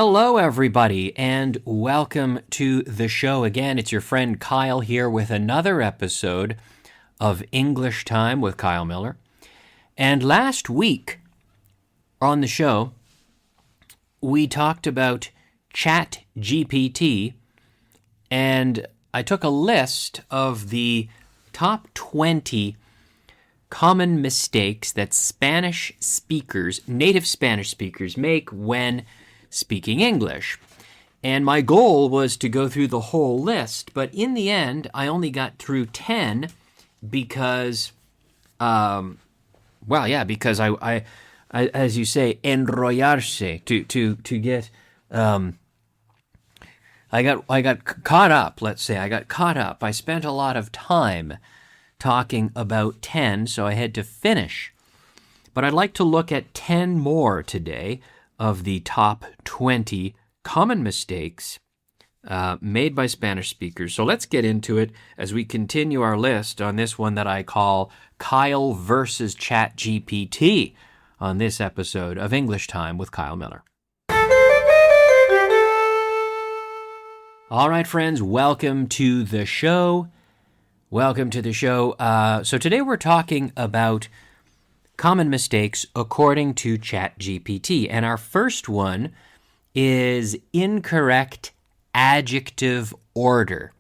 Hello, everybody, and welcome to the show again. It's your friend Kyle here with another episode of English Time with Kyle Miller. And last week on the show, we talked about Chat GPT, and I took a list of the top 20 common mistakes that Spanish speakers, native Spanish speakers, make when speaking English. And my goal was to go through the whole list, but in the end, I only got through 10 because, because I as you say, enrollarse, to get, I got caught up, let's say. I got caught up. I spent a lot of time talking about 10, so I had to finish. But I'd like to look at 10 more today of the top 20 common mistakes made by Spanish speakers. So let's get into it as we continue our list on this one that I call Kyle versus Chat GPT on this episode of English Time with Kyle Miller. All right, friends, welcome to the show. Welcome to the show. So today we're talking about common mistakes according to Chat GPT. And our first one is incorrect adjective order.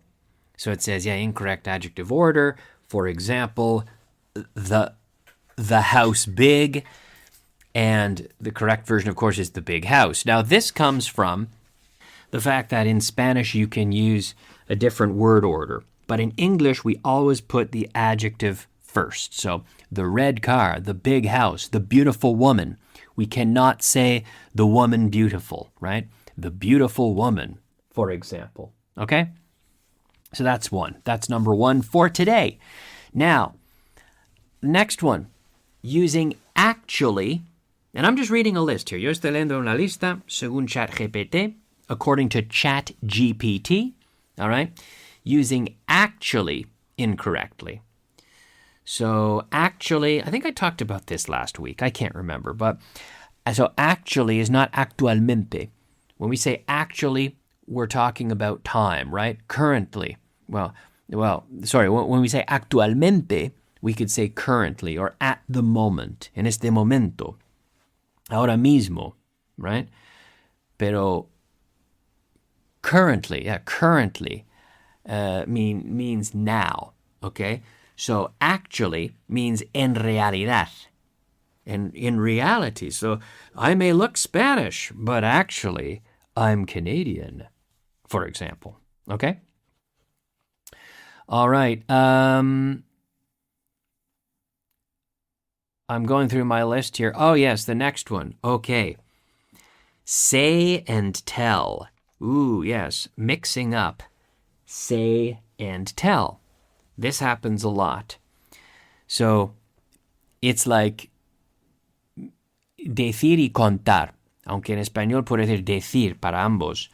So it says, incorrect adjective order. For example, the house big. And the correct version, of course, is the big house. Now, this comes from the fact that in Spanish you can use a different word order. But in English, we always put the adjective first. So the red car, the big house, the beautiful woman. We cannot say the woman beautiful, right? The beautiful woman, for example. Okay? So that's one. That's number one for today. Now, next one, using actually, and I'm just reading a list here. Yo estoy leyendo una lista, según Chat GPT, according to Chat GPT, all right? Using actually incorrectly. So actually, I think I talked about this last week. I can't remember. But so actually is not actualmente. When we say actually, we're talking about time, right? Currently. When we say actualmente, we could say currently or at the moment. En este momento. Ahora mismo, right? Pero currently means now, okay? So actually means en realidad, and in reality. So I may look Spanish, but actually I'm Canadian, for example, okay? All right. I'm going through my list here. Oh, yes, the next one. Okay. Say and tell. Ooh, yes, mixing up say and tell. This happens a lot. So it's like decir y contar, aunque en español puede decir decir para ambos.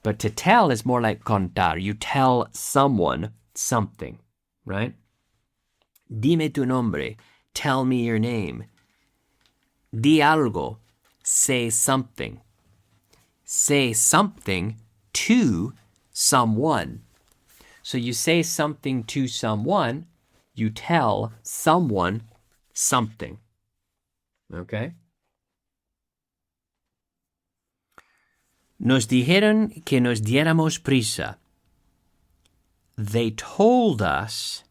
But to tell is more like contar. You tell someone something, right? Dime tu nombre. Tell me your name. Di algo. Say something. Say something to someone. So you say something to someone, you tell someone something. Okay? Nos dijeron que nos diéramos prisa. They told us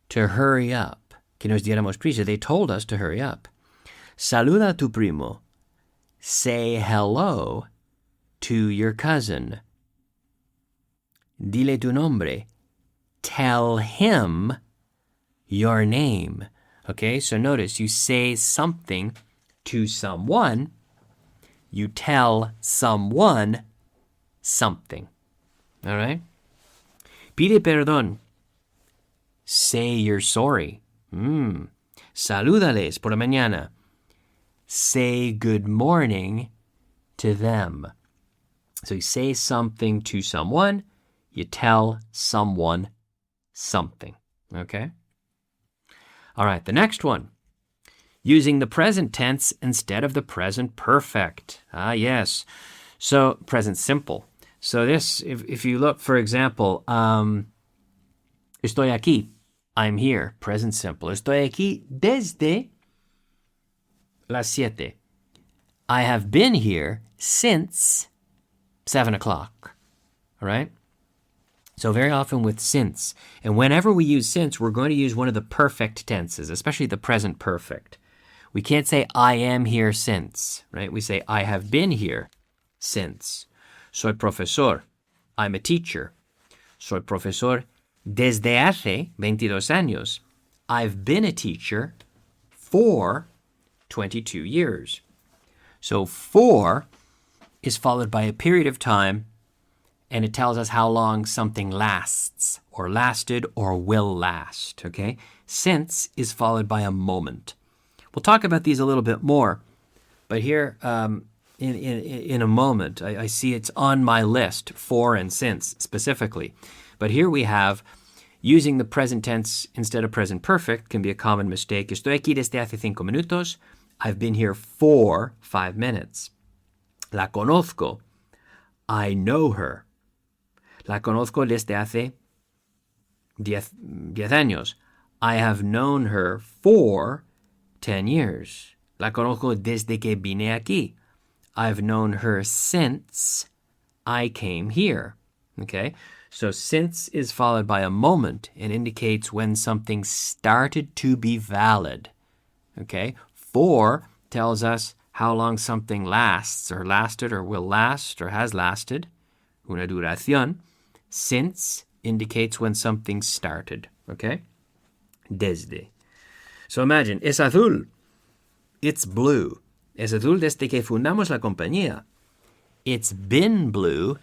to hurry up. Que nos diéramos prisa. They told us to hurry up. Saluda a tu primo. Say hello to your cousin. Dile tu nombre. Tell him your name. Okay, so notice you say something to someone, you tell someone something. All right? Pide perdón. Say you're sorry. Salúdales por la mañana. Say good morning to them. So you say something to someone, you tell someone something. Okay? All right, the next one. Using the present tense instead of the present perfect. Ah, yes. So present simple. So this, if you look, for example, estoy aquí. I'm here. Present simple. Estoy aquí desde las 7. I have been here since 7 o'clock. All right? So very often with since. And whenever we use since, we're going to use one of the perfect tenses, especially the present perfect. We can't say I am here since, right? We say I have been here since. Soy profesor. I'm a teacher. Soy profesor desde hace 22 años. I've been a teacher for 22 years. So for is followed by a period of time, and it tells us how long something lasts, or lasted, or will last, okay? Since is followed by a moment. We'll talk about these a little bit more, but here in a moment, I see it's on my list, for and since specifically. But here we have using the present tense instead of present perfect can be a common mistake. Estoy aquí desde hace 5 minutos. I've been here for 5 minutes. La conozco. I know her. La conozco desde hace 10 años. I have known her for 10 years. La conozco desde que vine aquí. I've known her since I came here. Okay? So since is followed by a moment and indicates when something started to be valid. Okay? For tells us how long something lasts or lasted or will last or has lasted. Una duración. Since indicates when something started. Okay? Desde. So imagine, es azul. It's blue. Es azul desde que fundamos la compañía. It's been blue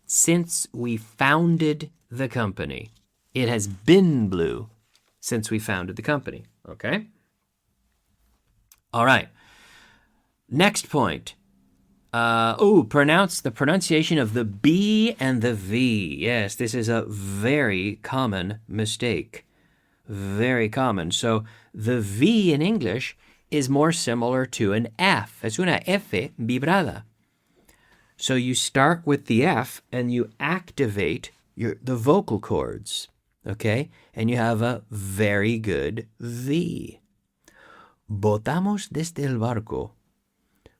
since we founded the company. It has been blue since we founded the company. Okay? All right. Next point. Pronounce the pronunciation of the B and the V. Yes, this is a very common mistake. Very common. So the V in English is more similar to an F. Es una F vibrada. So you start with the F and you activate the vocal cords, okay? And you have a very good V. Votamos desde el barco.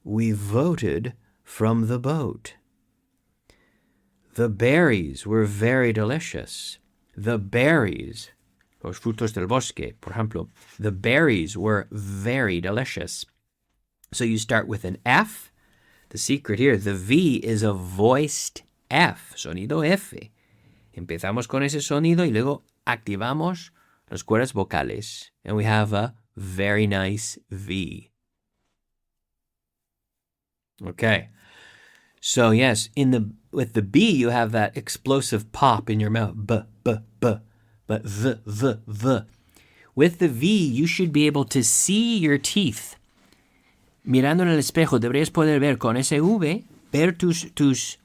We voted from the boat. The berries were very delicious. The berries, los frutos del bosque, por ejemplo, the berries were very delicious. So you start with an F. The secret here, the V is a voiced F, sonido F. Empezamos con ese sonido y luego activamos las cuerdas vocales. And we have a very nice V. Okay. So yes, with the B, you have that explosive pop in your mouth. B, b, b. But the. With the V, you should be able to see your teeth. Mirando en el espejo, deberías poder ver con ese V, ver tus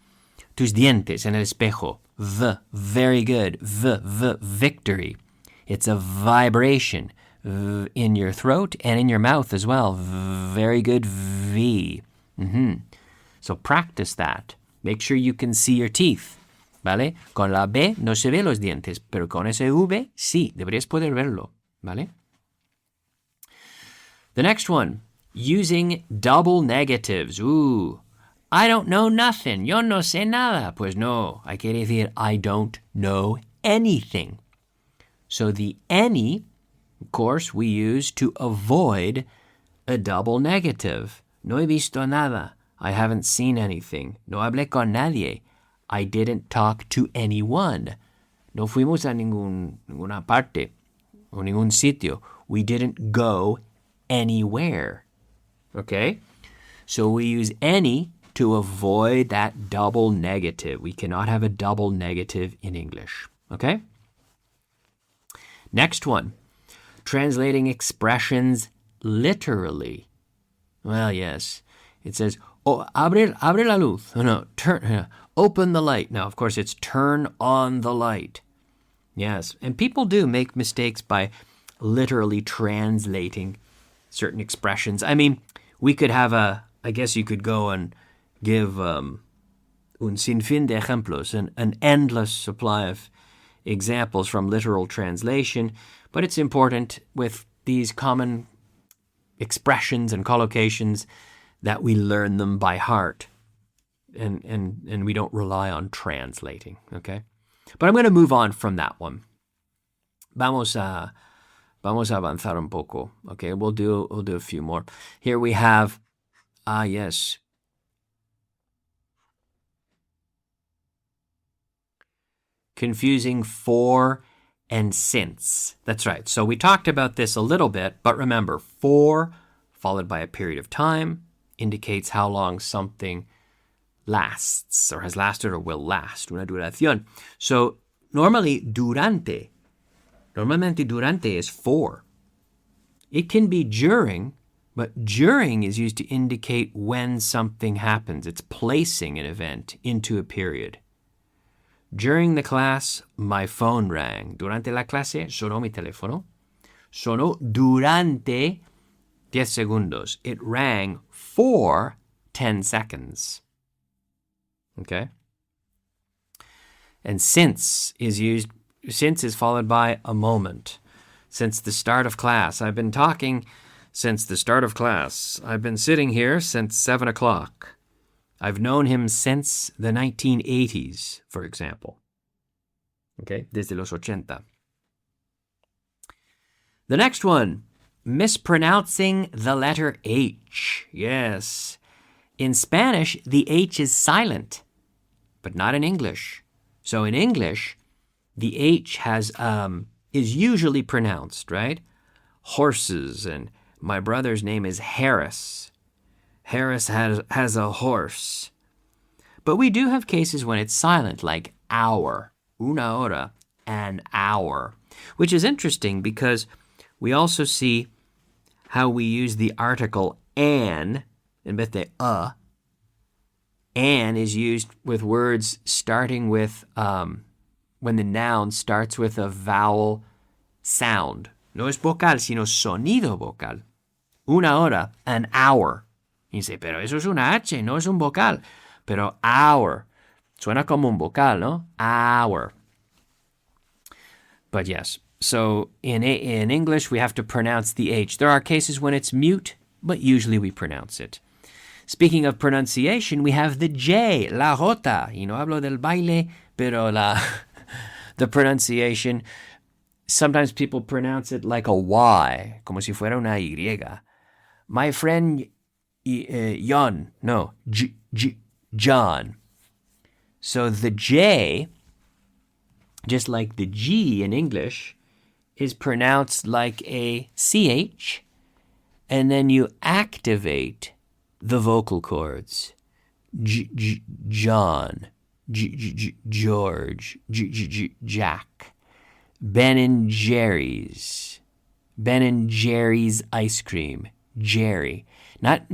dientes en el espejo. Very good. Victory. It's a vibration in your throat and in your mouth as well. Very good V. So practice that. Make sure you can see your teeth. ¿Vale? Con la B no se ve los dientes, pero con ese V sí, deberías poder verlo. ¿Vale? The next one. Using double negatives. I don't know nothing. Yo no sé nada. Pues no. Hay que decir I don't know anything. So the any, of course, we use to avoid a double negative. No he visto nada. I haven't seen anything. No hablé con nadie. I didn't talk to anyone. No fuimos a ninguna parte o ningún sitio. We didn't go anywhere. Okay? So we use any to avoid that double negative. We cannot have a double negative in English. Okay? Next one. Translating expressions literally. Well, yes. It says, abre la luz. No, open the light. Now, of course, it's turn on the light. Yes. And people do make mistakes by literally translating certain expressions. I mean, we could have I guess you could go and give un sinfín de ejemplos, an endless supply of examples from literal translation, but it's important with these common expressions and collocations that we learn them by heart and we don't rely on translating, okay? But I'm going to move on from that one. Vamos a avanzar un poco, okay? We'll do a few more. Here we have, yes. Confusing for and since. That's right. So we talked about this a little bit, but remember, for followed by a period of time indicates how long something lasts or has lasted or will last. Una duración. So normalmente durante is for. It can be during, but during is used to indicate when something happens. It's placing an event into a period. During the class, my phone rang. Durante la clase, sonó mi teléfono. Sonó durante 10 segundos. It rang for 10 seconds. Okay? And since is followed by a moment. Since the start of class. I've been talking since the start of class. I've been sitting here since 7 o'clock. I've known him since the 1980s, for example. Okay, desde los 80. The next one, mispronouncing the letter H. Yes. In Spanish, the H is silent, but not in English. So in English, the H is usually pronounced, right? Horses, and my brother's name is Harris. Harris has a horse. But we do have cases when it's silent, like hour, una hora, an hour, which is interesting because we also see how we use the article an in vez de a. An is used with words starting with, when the noun starts with a vowel sound. No es vocal, sino sonido vocal. Una hora, an hour. Y dice, pero eso es una H, no es un vocal. Pero hour. Suena como un vocal, ¿no? Hour. But yes, so in English, we have to pronounce the H. There are cases when it's mute, but usually we pronounce it. Speaking of pronunciation, we have the J, la jota. Y no hablo del baile, pero the pronunciation, sometimes people pronounce it like a Y, como si fuera una Y. My friend John. So the J, just like the G in English, is pronounced like a CH, and then you activate the vocal cords. John, George, Jack. Ben and Jerry's ice cream. Jerry. Ben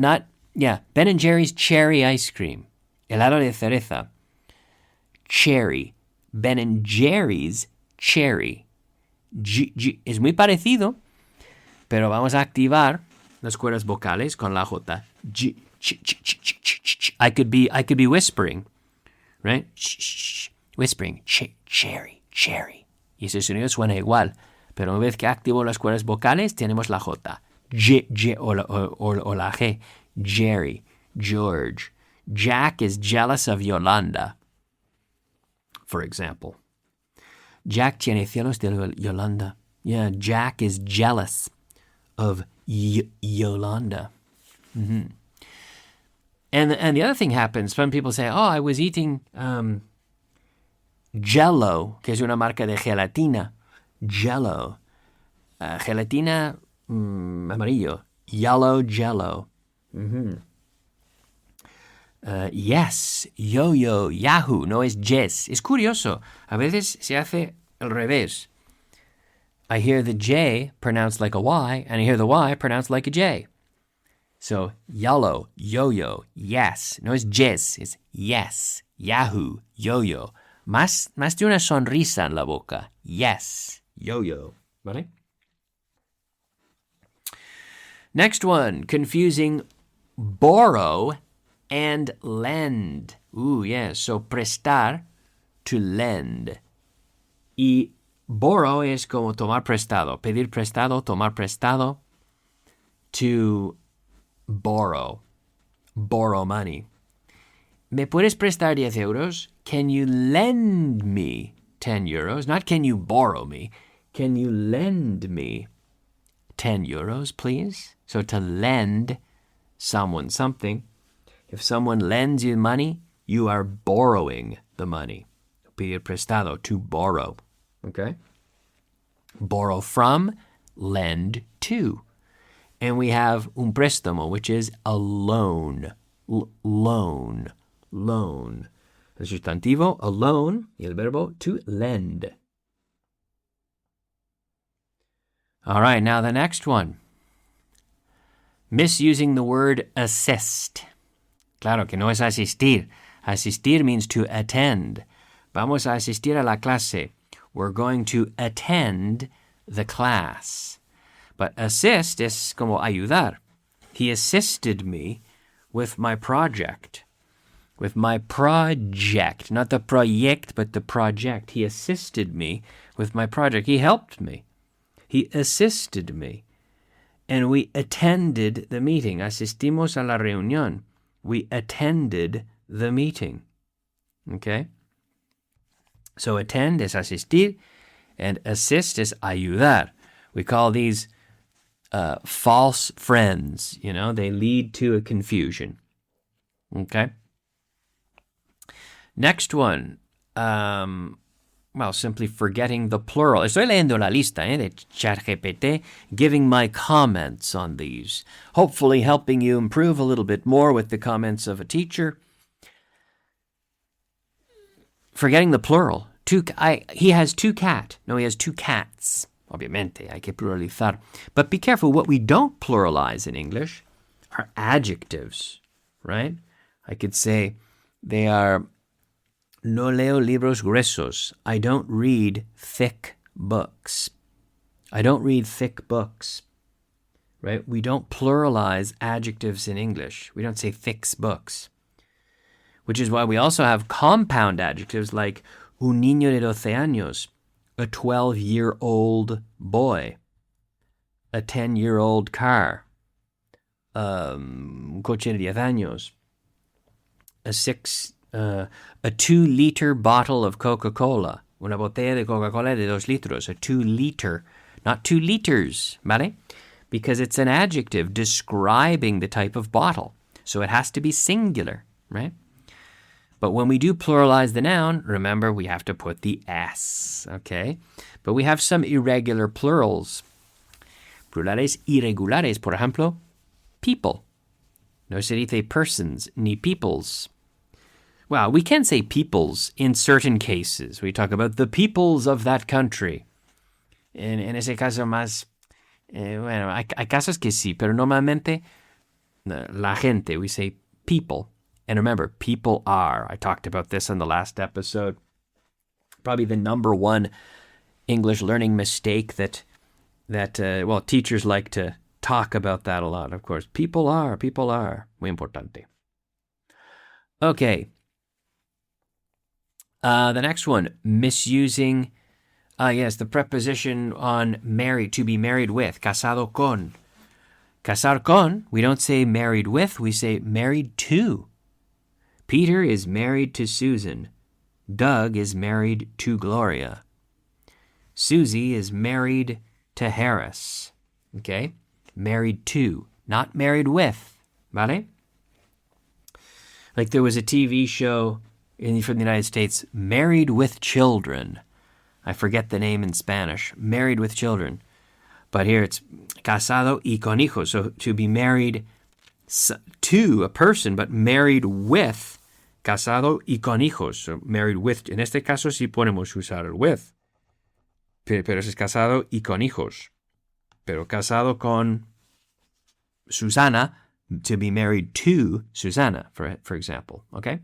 and Jerry's cherry ice cream. Helado de cereza. Cherry. Ben and Jerry's cherry. Es muy parecido, pero vamos a activar las cuerdas vocales con la J. I could be whispering, right? Whispering. Cherry. Y ese sonido suena igual, pero una vez que activo las cuerdas vocales, tenemos la J. O la G. Jerry, George. Jack is jealous of Yolanda, for example. Jack tiene celos de Yolanda. Yeah, Jack is jealous of Yolanda. Mm-hmm. And the other thing happens, some people say, oh, I was eating Jello, que es una marca de gelatina. Jello. Gelatina amarillo. Yellow Jello. Mm-hmm. Yes, yo, Yahoo, no es yes. Es curioso. A veces se hace al revés. I hear the J pronounced like a Y, and I hear the Y pronounced like a J. So, yellow, yo, yes. No es yes, es yes. Yahoo, yo. Más de una sonrisa en la boca. Yes, yo. ¿Vale? Next one, confusing borrow and lend. Yes. So prestar, to lend. Y borrow es como tomar prestado. Pedir prestado, tomar prestado. To borrow. Borrow money. ¿Me puedes prestar 10 euros? Can you lend me 10 euros? Not can you borrow me. Can you lend me 10 euros, please? So to lend someone something. If someone lends you money, you are borrowing the money. Pedir prestado, to borrow. Okay? Borrow from, lend to. And we have un préstamo, which is a loan. Loan. Loan. El sustantivo, a loan, y el verbo, to lend. All right, now the next one. Misusing the word assist. Claro que no es asistir. Asistir means to attend. Vamos a asistir a la clase. We're going to attend the class. But assist es como ayudar. He assisted me with my project. With my project. Not the project, but the project. He assisted me with my project. He helped me. He assisted me. And we attended the meeting. Asistimos a la reunión. We attended the meeting. Okay? So attend es asistir, and assist is ayudar. We call these false friends. You know, they lead to a confusion. Okay? Next one. Simply forgetting the plural. Estoy leyendo la lista de Chat GPT, giving my comments on these. Hopefully helping you improve a little bit more with the comments of a teacher. Forgetting the plural. He has two cats. No, he has two cats. Obviamente, hay que pluralizar. But be careful, what we don't pluralize in English are adjectives, right? I could say they are, no leo libros gruesos. I don't read thick books. I don't read thick books, right? We don't pluralize adjectives in English. We don't say thick books. Which is why we also have compound adjectives like un niño de 12 años, a 12-year-old boy, a 10-year-old car, un coche de 10 años, a 2-liter bottle of Coca-Cola, una botella de Coca-Cola de 2 litros, a 2-liter, not 2 liters, ¿vale? Because it's an adjective describing the type of bottle. So it has to be singular, right? But when we do pluralize the noun, remember we have to put the S, okay? But we have some irregular plurals. Plurales irregulares, por ejemplo, people. No se dice persons ni peoples. Well, we can say peoples in certain cases. We talk about the peoples of that country. En ese caso más, hay casos que sí, pero normalmente la gente, we say people. And remember, people are. I talked about this in the last episode. Probably the number one English learning mistake that teachers like to talk about that a lot, of course. People are. Muy importante. Okay. The next one, misusing, the preposition on married, to be married with, casado con. Casar con, we don't say married with, we say married to. Peter is married to Susan. Doug is married to Gloria. Susie is married to Harris. Okay? Married to, not married with. ¿Vale? Like there was a TV show from the United States, Married with Children. I forget the name in Spanish. Married with Children. But here it's casado y con hijos. So to be married to a person, but married with, casado y con hijos. So married with. En este caso sí podemos usar el with. Pero es casado y con hijos. Pero casado con Susana, to be married to Susana, for example. Okay?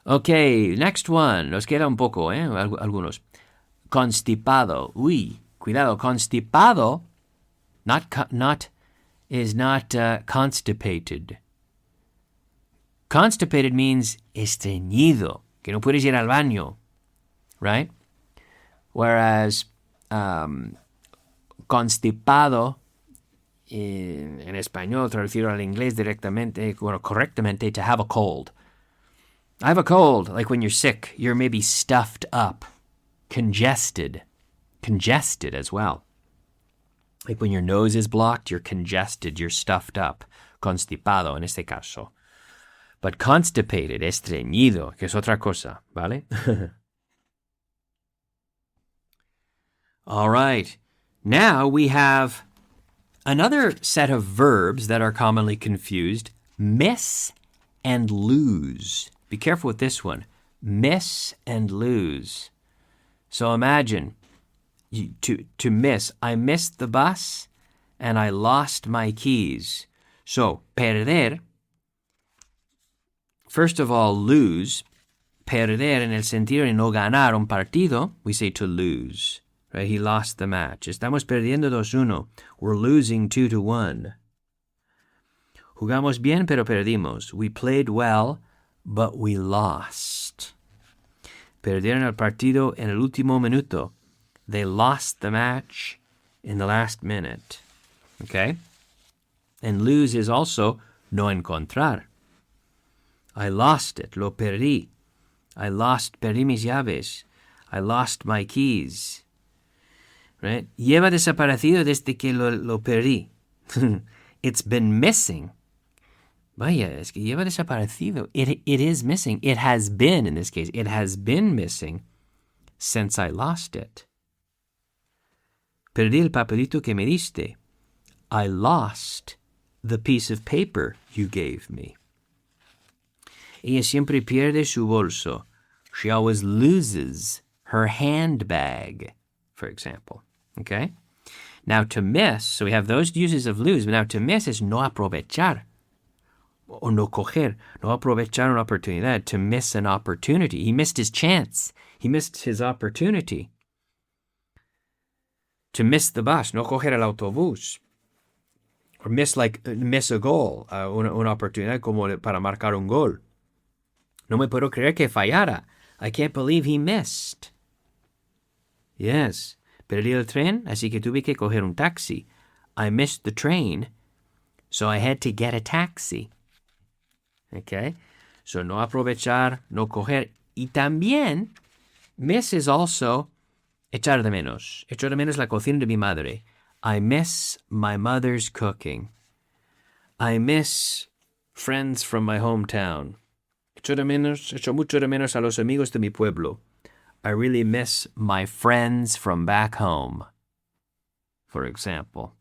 Okay, next one. Nos queda un poco, algunos. Constipado. Uy, cuidado. Constipado is not constipated. Constipated means estreñido, que no puedes ir al baño, right? Whereas constipado, en español, traducido al inglés directamente, bueno, correctamente, to have a cold. I have a cold, like when you're sick, you're maybe stuffed up, congested as well. Like when your nose is blocked, you're congested, you're stuffed up, constipado en este caso. But constipated, estreñido, que es otra cosa, ¿vale? All right. Now we have another set of verbs that are commonly confused, miss and lose. Be careful with this one. Miss and lose. So imagine, to miss. I missed the bus and I lost my keys. So, perder, first of all, lose. Perder en el sentido de no ganar un partido, we say to lose. Right? He lost the match. Estamos perdiendo 2-1. We're losing 2-1. Jugamos bien, pero perdimos. We played well, but we lost. Perdieron el partido en el último minuto. They lost the match in the last minute. Okay? And lose is also no encontrar. I lost it. Lo perdí. Perdí mis llaves. I lost my keys. Right? Lleva desaparecido desde que lo perdí. It's been missing. Vaya, es que lleva desaparecido. It is missing. It has been, in this case, it has been missing since I lost it. Perdí el papelito que me diste. I lost the piece of paper you gave me. Ella siempre pierde su bolso. She always loses her handbag, for example. Okay? Now to miss, so we have those uses of lose, but now to miss is no aprovechar. O no coger. No aprovechar una oportunidad. To miss an opportunity. He missed his chance. He missed his opportunity. To miss the bus. No coger el autobús. Or miss a goal. Una oportunidad como para marcar un gol. No me puedo creer que fallara. I can't believe he missed. Yes. Perdí el tren, así que tuve que coger un taxi. I missed the train, so I had to get a taxi. Okay? So no aprovechar, no coger. Y también, miss is also echar de menos. Echo de menos la cocina de mi madre. I miss my mother's cooking. I miss friends from my hometown. Echo mucho de menos a los amigos de mi pueblo. I really miss my friends from back home. For example,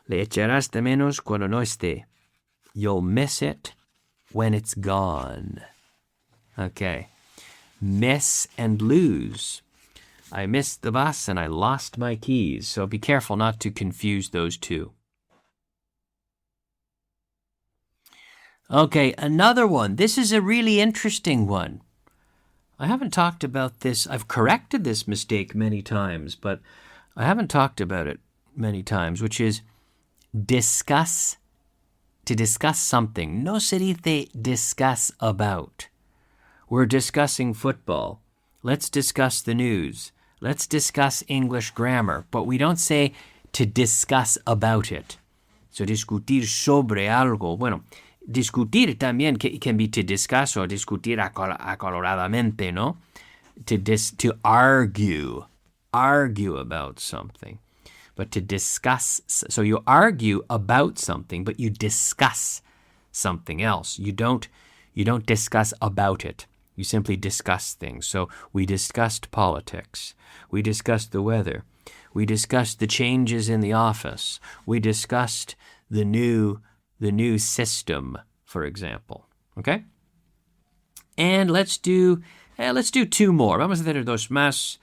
le echarás de menos cuando no esté. You'll miss it when it's gone. Okay. Miss and lose. I missed the bus and I lost my keys. So be careful not to confuse those two. Okay, another one. This is a really interesting one. I haven't talked about this. I've corrected this mistake many times, but I haven't talked about it many times, which is discuss, to discuss something. No se dice discuss about. We're discussing football. Let's discuss the news. Let's discuss English grammar. But we don't say to discuss about it. So discutir sobre algo. Bueno, discutir también can be to discuss or discutir acaloradamente, ¿no? To argue about something. But to discuss, so you argue about something, but you discuss something else. You don't discuss about it. You simply discuss things. So we discussed politics. We discussed the weather. We discussed the changes in the office. We discussed the new system, for example. Okay? And let's do two more. Vamos a hacer dos más.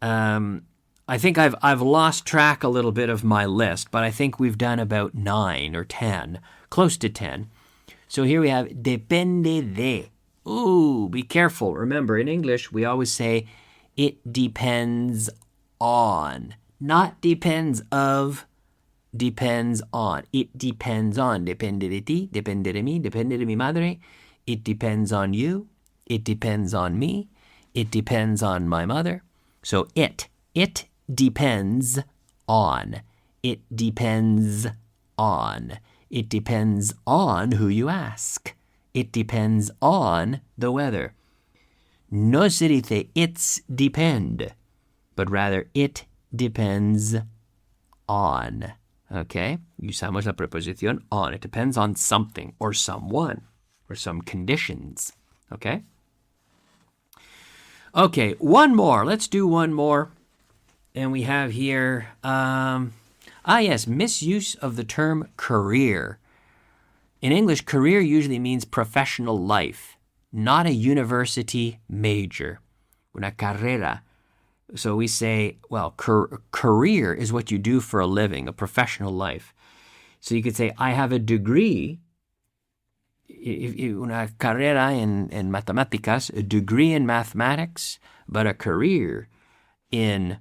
I think I've lost track a little bit of my list, but I think we've done about 9 or 10, close to 10. So here we have depende de. Ooh, be careful. Remember, in English, we always say it depends on. Not depends of, depends on. It depends on. Depende de ti, depende de mí, depende de mi madre. It depends on you. It depends on me. It depends on my mother. So it depends on. It depends on. It depends on who you ask. It depends on the weather. No se dice it's depend, but rather it depends on. Okay? Usamos la preposición on. It depends on something or someone or some conditions. Okay? Okay, one more. Let's do one more. And we have here, yes, misuse of the term career. In English, career usually means professional life, not a university major. Una carrera. So we say, well, career is what you do for a living, a professional life. So you could say, I have a degree, una carrera en matemáticas, a degree in mathematics, but a career in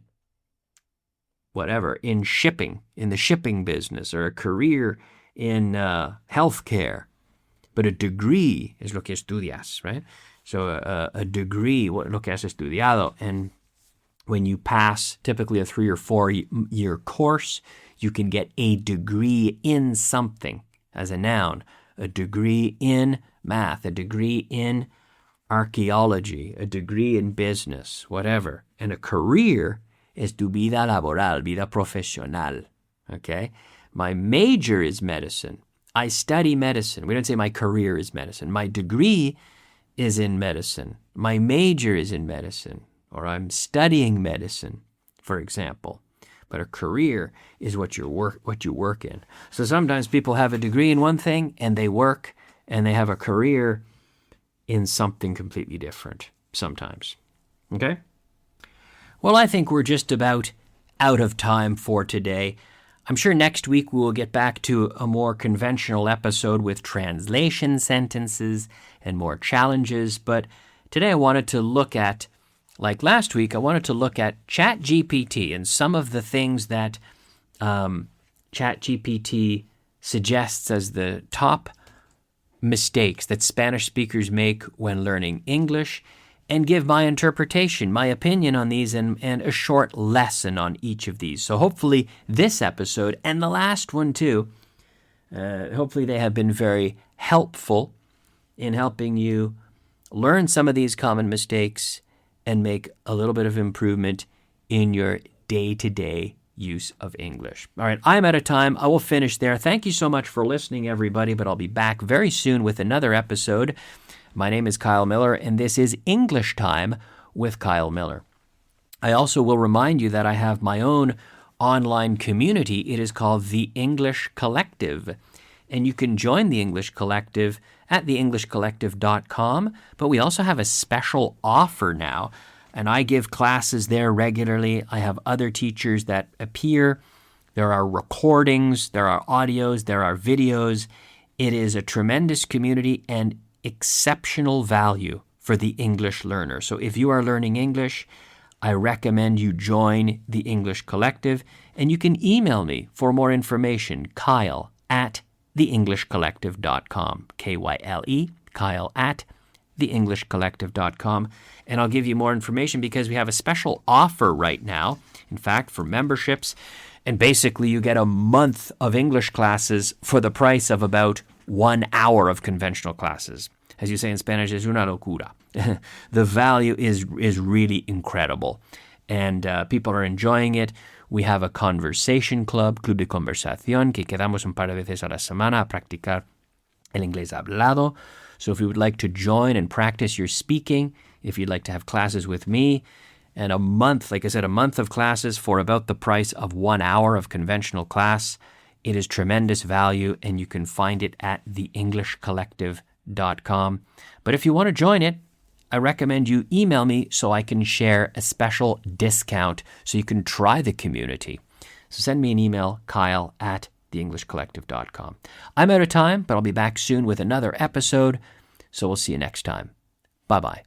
whatever, in shipping, in the shipping business, or a career in healthcare. But a degree is lo que estudias, right? So a degree, lo que has estudiado. And when you pass typically a 3 or 4 year course, you can get a degree in something as a noun. A degree in math, a degree in archaeology, a degree in business, whatever. And a career is tu vida laboral, vida profesional, okay? My major is medicine. I study medicine. We don't say my career is medicine. My degree is in medicine. My major is in medicine, or I'm studying medicine, for example. But a career is what you work in. So sometimes people have a degree in one thing and they work and they have a career in something completely different sometimes. Okay? Well, I think we're just about out of time for today. I'm sure next week we will get back to a more conventional episode with translation sentences and more challenges. But today I wanted to look at, like last week, I wanted to look at Chat GPT and some of the things that Chat GPT suggests as the top mistakes that Spanish speakers make when learning English, and give my interpretation, my opinion on these, and a short lesson on each of these. So hopefully this episode, and the last one too, hopefully they have been very helpful in helping you learn some of these common mistakes and make a little bit of improvement in your day-to-day use of English. All right, I'm out of time. I will finish there. Thank you so much for listening, everybody, but I'll be back very soon with another episode. My name is Kyle Miller, and this is English Time with Kyle Miller. I also will remind you that I have my own online community. It is called The English Collective, and you can join The English Collective at theenglishcollective.com, but we also have a special offer now, and I give classes there regularly. I have other teachers that appear. There are recordings, there are audios, there are videos. It is a tremendous community and exceptional value for the English learner. So if you are learning English, I recommend you join the English Collective, and you can email me for more information, Kyle at theenglishcollective.com, Kyle, Kyle at theenglishcollective.com, and I'll give you more information because we have a special offer right now, in fact, for memberships, and basically you get a month of English classes for the price of about 1 hour of conventional classes. As you say in Spanish, es una locura. The value is really incredible, and people are enjoying it. We have a conversation club, Club de Conversación, que quedamos un par de veces a la semana a practicar el inglés hablado. So if you would like to join and practice your speaking, if you'd like to have classes with me, and a month, like I said, a month of classes for about the price of 1 hour of conventional class, it is tremendous value, and you can find it at theenglishcollective.com. But if you want to join it, I recommend you email me so I can share a special discount so you can try the community. So send me an email, Kyle at theenglishcollective.com. I'm out of time, but I'll be back soon with another episode, so we'll see you next time. Bye-bye.